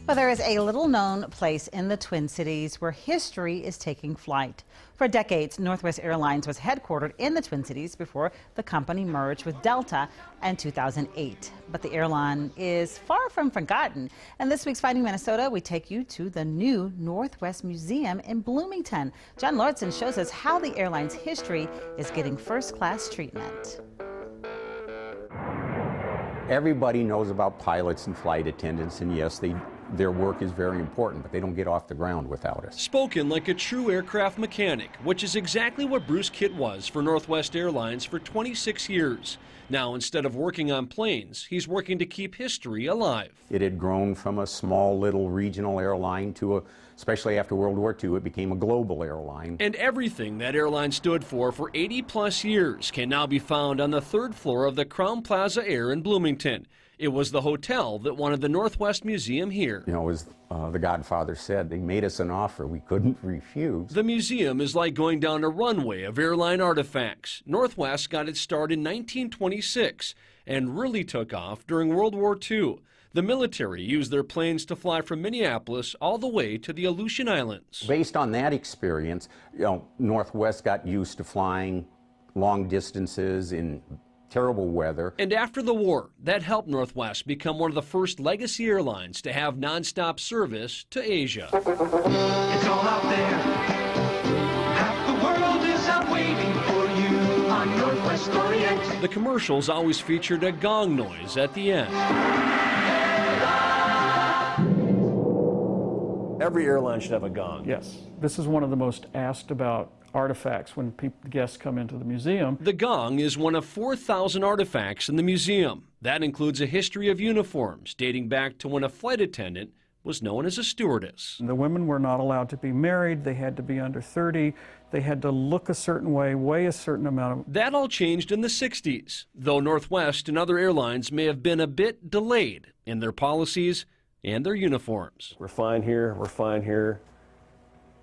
Well, there is a little-known place in the Twin Cities where history is taking flight. For decades, Northwest Airlines was headquartered in the Twin Cities before the company merged with Delta in 2008. But the airline is far from forgotten. And this week's Finding Minnesota, we take you to the new Northwest Museum in Bloomington. John Lauritsen shows us how the airline's history is getting first-class treatment. Everybody knows about pilots and flight attendants, and yes, their work is very important, but they don't get off the ground without us. Spoken like a true aircraft mechanic, which is exactly what Bruce Kitt was for Northwest Airlines for 26 years. Now, instead of working on planes, he's working to keep history alive. It had grown from a small little regional airline to especially after World War II, it became a global airline. And everything that airline stood for 80-plus years can now be found on the third floor of the Crowne Plaza Air in Bloomington. It was the hotel that wanted the Northwest Museum here. You know, as the Godfather said, they made us an offer we couldn't refuse. The museum is like going down a runway of airline artifacts. Northwest got its start in 1926 and really took off during World War II. The military used their planes to fly from Minneapolis all the way to the Aleutian Islands. Based on that experience, Northwest got used to flying long distances in terrible weather. And after the war, that helped Northwest become one of the first legacy airlines to have nonstop service to Asia. It's all out there. Half the world is out waiting for you on Northwest Orient. The commercials always featured a gong noise at the end. Every airline should have a gong. Yes. This is one of the most asked about artifacts when guests come into the museum. The gong is one of 4,000 artifacts in the museum. That includes a history of uniforms dating back to when a flight attendant was known as a stewardess. The women were not allowed to be married. They had to be under 30. They had to look a certain way, weigh a certain amount. That all changed in the 60s, though Northwest and other airlines may have been a bit delayed in their policies and their uniforms. We're fine here, we're fine here.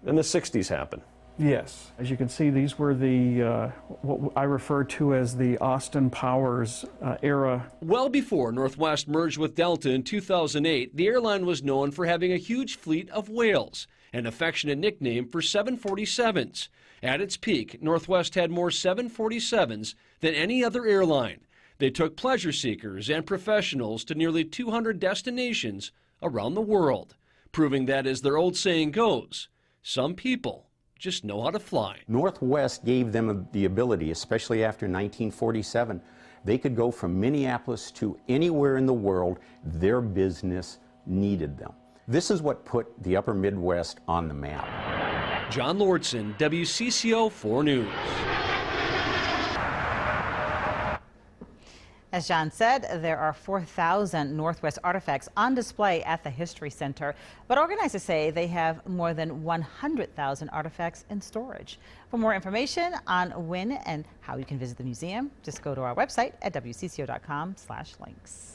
Then the 60s happened. Yes. As you can see, these were the, what I refer to as the Austin Powers era. Well before Northwest merged with Delta in 2008, the airline was known for having a huge fleet of whales, an affectionate nickname for 747s. At its peak, Northwest had more 747s than any other airline. They took pleasure seekers and professionals to nearly 200 destinations around the world, proving that, as their old saying goes, some people just know how to fly. Northwest gave them the ability, especially after 1947, they could go from Minneapolis to anywhere in the world their business needed them. This is what put the upper Midwest on the map. John Lauritsen, WCCO 4 News. As John said, there are 4,000 Northwest artifacts on display at the History Center, but organizers say they have more than 100,000 artifacts in storage. For more information on when and how you can visit the museum, just go to our website at wcco.com/links.